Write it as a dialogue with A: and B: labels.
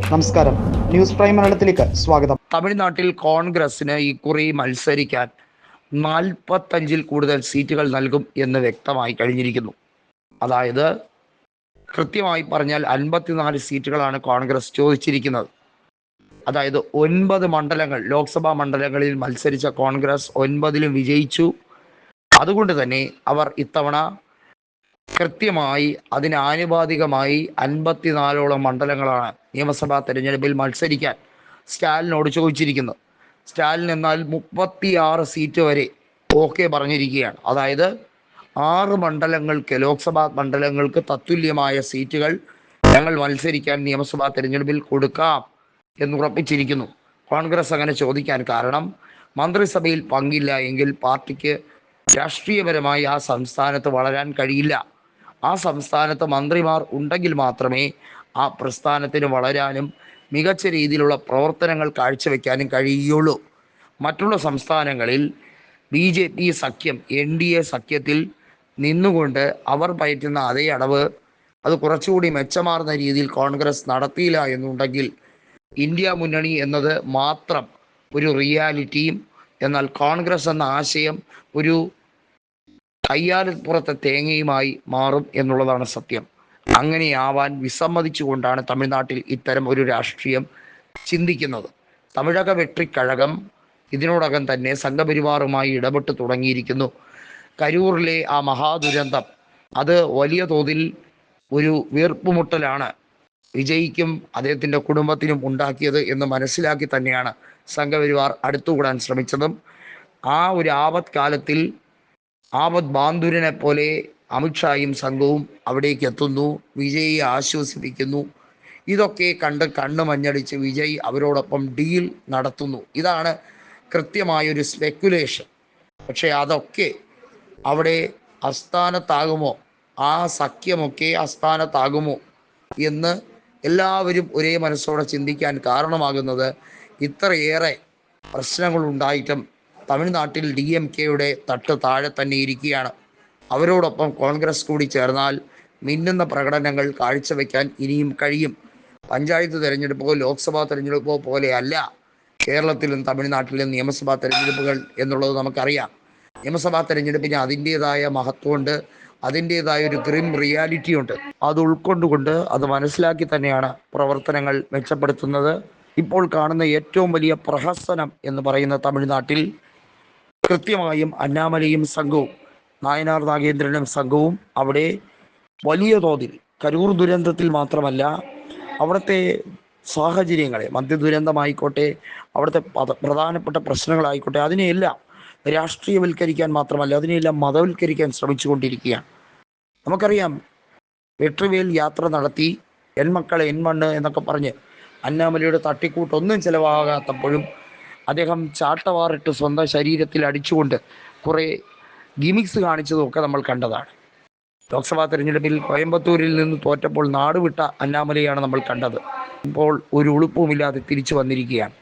A: നമസ്കാരം, news prime മലയാളത്തിലേക്ക് സ്വാഗതം.
B: തമിഴ്നാട്ടിൽ കോൺഗ്രസിന് ഇക്കുറി മത്സരിക്കാൻ 45-ൽ കൂടുതൽ സീറ്റുകൾ നൽകും എന്ന് വ്യക്തമായി കഴിഞ്ഞിരിക്കുന്നു. അതായത് കൃത്യമായി പറഞ്ഞാൽ 54 സീറ്റുകളാണ് കോൺഗ്രസ് ചോദിച്ചിരിക്കുന്നത്. അതായത് 9 മണ്ഡലങ്ങൾ, ലോക്സഭാ മണ്ഡലങ്ങളിൽ മത്സരിച്ച കോൺഗ്രസ് 9ലും വിജയിച്ചു. അതുകൊണ്ട് തന്നെ അവർ ഇത്തവണ കൃത്യമായി അതിനാനുപാതികമായി 54ഓളം മണ്ഡലങ്ങളാണ് നിയമസഭാ തെരഞ്ഞെടുപ്പിൽ മത്സരിക്കാൻ സ്റ്റാലിനോട് ചോദിച്ചിരിക്കുന്നത്. സ്റ്റാലിൻ എന്നാൽ 36 സീറ്റ് വരെ ഓക്കെ പറഞ്ഞിരിക്കുകയാണ്. അതായത് 6 മണ്ഡലങ്ങൾക്ക്, ലോക്സഭാ മണ്ഡലങ്ങൾക്ക് തത്തുല്യമായ സീറ്റുകൾ ഞങ്ങൾ മത്സരിക്കാൻ നിയമസഭാ തെരഞ്ഞെടുപ്പിൽ കൊടുക്കാം എന്നുറപ്പിച്ചിരിക്കുന്നു. കോൺഗ്രസ് അങ്ങനെ ചോദിക്കാൻ കാരണം, മന്ത്രിസഭയിൽ പങ്കില്ല എങ്കിൽ പാർട്ടിക്ക് രാഷ്ട്രീയപരമായി ആ സംസ്ഥാനത്ത് വളരാൻ കഴിയില്ല. ആ സംസ്ഥാനത്ത് മന്ത്രിമാർ ഉണ്ടെങ്കിൽ മാത്രമേ ആ പ്രസ്ഥാനത്തിന് വളരാനും മികച്ച രീതിയിലുള്ള പ്രവർത്തനങ്ങൾ കാഴ്ചവെക്കാനും കഴിയുള്ളൂ. മറ്റുള്ള സംസ്ഥാനങ്ങളിൽ BJP സഖ്യം, NDA സഖ്യത്തിൽ നിന്നുകൊണ്ട് അവർ പയറ്റുന്ന അതേ അടവ് അത് കുറച്ചുകൂടി മെച്ചമാർന്ന രീതിയിൽ കോൺഗ്രസ് നടത്തിയില്ല എന്നുണ്ടെങ്കിൽ ഇന്ത്യ മുന്നണി എന്നത് മാത്രം ഒരു റിയാലിറ്റിയും, എന്നാൽ കോൺഗ്രസ് എന്ന ആശയം ഒരു കയ്യാലപ്പുറത്തെ തേങ്ങയുമായി മാറും എന്നുള്ളതാണ് സത്യം. അങ്ങനെയാവാൻ വിസമ്മതിച്ചുകൊണ്ടാണ് തമിഴ്നാട്ടിൽ ഇത്തരം ഒരു രാഷ്ട്രീയം ചിന്തിക്കുന്നത്. തമിഴക വെട്രിക്കഴകം ഇതിനോടകം തന്നെ സംഘപരിവാറുമായി ഇടപെട്ട് തുടങ്ങിയിരിക്കുന്നു. കരൂറിലെ ആ മഹാദുരന്തം അത് വലിയ തോതിൽ ഒരു വീർപ്പുമുട്ടലാണ് വിജയിക്കും അദ്ദേഹത്തിൻ്റെ കുടുംബത്തിനും ഉണ്ടാക്കിയത് എന്ന് മനസ്സിലാക്കി തന്നെയാണ് സംഘപരിവാർ അടുത്തുകൂടാൻ ശ്രമിച്ചതും. ആ ഒരു ആപത് കാലത്തിൽ ആപത് ബാന്ധുരനെ പോലെ അമിത്ഷായും സംഘവും അവിടേക്ക് എത്തുന്നു, വിജയിയെ ആശ്വസിപ്പിക്കുന്നു. ഇതൊക്കെ കണ്ട് കണ്ണ് മഞ്ഞടിച്ച് വിജയ് അവരോടൊപ്പം ഡീൽ നടത്തുന്നു. ഇതാണ് കൃത്യമായൊരു സ്പെക്കുലേഷൻ. പക്ഷേ അതൊക്കെ അവിടെ അസ്ഥാനത്താകുമോ, ആ സഖ്യമൊക്കെ അസ്ഥാനത്താകുമോ എന്ന് എല്ലാവരും ഒരേ മനസ്സോടെ ചിന്തിക്കാൻ കാരണമാകുന്നത് ഇത്രയേറെ പ്രശ്നങ്ങളുണ്ടായിട്ടും തമിഴ്നാട്ടിൽ DMKയുടെ തട്ട് താഴെ തന്നെ ഇരിക്കുകയാണ്. അവരോടൊപ്പം കോൺഗ്രസ് കൂടി ചേർന്നാൽ മിന്നുന്ന പ്രകടനങ്ങൾ കാഴ്ചവെക്കാൻ ഇനിയും കഴിയും. പഞ്ചായത്ത് തെരഞ്ഞെടുപ്പോ ലോക്സഭാ തെരഞ്ഞെടുപ്പോ പോലെയല്ല കേരളത്തിലും തമിഴ്നാട്ടിലും നിയമസഭാ തെരഞ്ഞെടുപ്പുകൾ എന്നുള്ളത് നമുക്കറിയാം. നിയമസഭാ തെരഞ്ഞെടുപ്പിന് അതിൻ്റേതായ മഹത്വമുണ്ട്, അതിൻ്റേതായ ഒരു ഗ്രിം റിയാലിറ്റി ഉണ്ട്. അത് ഉൾക്കൊണ്ടുകൊണ്ട്, അത് മനസ്സിലാക്കി തന്നെയാണ് പ്രവർത്തനങ്ങൾ മെച്ചപ്പെടുത്തുന്നത്. ഇപ്പോൾ കാണുന്ന ഏറ്റവും വലിയ പ്രഹസനം എന്ന് പറയുന്ന തമിഴ്നാട്ടിൽ കൃത്യമായും അന്നാമലയും സംഘവും, നായനാർ നാഗേന്ദ്രനും സംഘവും അവിടെ വലിയ തോതിൽ കരൂർ ദുരന്തത്തിൽ മാത്രമല്ല അവിടുത്തെ സാഹചര്യങ്ങളെ, മദ്യദുരന്തമായിക്കോട്ടെ, അവിടുത്തെ പ്രധാനപ്പെട്ട പ്രശ്നങ്ങളായിക്കോട്ടെ, അതിനെയെല്ലാം രാഷ്ട്രീയവൽക്കരിക്കാൻ മാത്രമല്ല അതിനെയെല്ലാം മതവൽക്കരിക്കാൻ ശ്രമിച്ചുകൊണ്ടിരിക്കുകയാണ്. നമുക്കറിയാം, വെട്രിവേൽ യാത്ര നടത്തി എൻ മക്കളെ എൻ മണ്ണ് എന്നൊക്കെ പറഞ്ഞ് അന്നാമലയുടെ തട്ടിക്കൂട്ടൊന്നും ചിലവാകാത്തപ്പോഴും അദ്ദേഹം ചാട്ടവാറിട്ട് സ്വന്തം ശരീരത്തിൽ അടിച്ചുകൊണ്ട് കുറേ ഗിമിക്സ് കാണിച്ചതുമൊക്കെ നമ്മൾ കണ്ടതാണ്. ലോക്സഭാ തെരഞ്ഞെടുപ്പിൽ കോയമ്പത്തൂരിൽ നിന്ന് തോറ്റപ്പോൾ നാടുവിട്ട അന്നാമലയാണ് നമ്മൾ കണ്ടത്. ഇപ്പോൾ ഒരു ഉളുപ്പുമില്ലാതെ തിരിച്ചു വന്നിരിക്കുകയാണ്.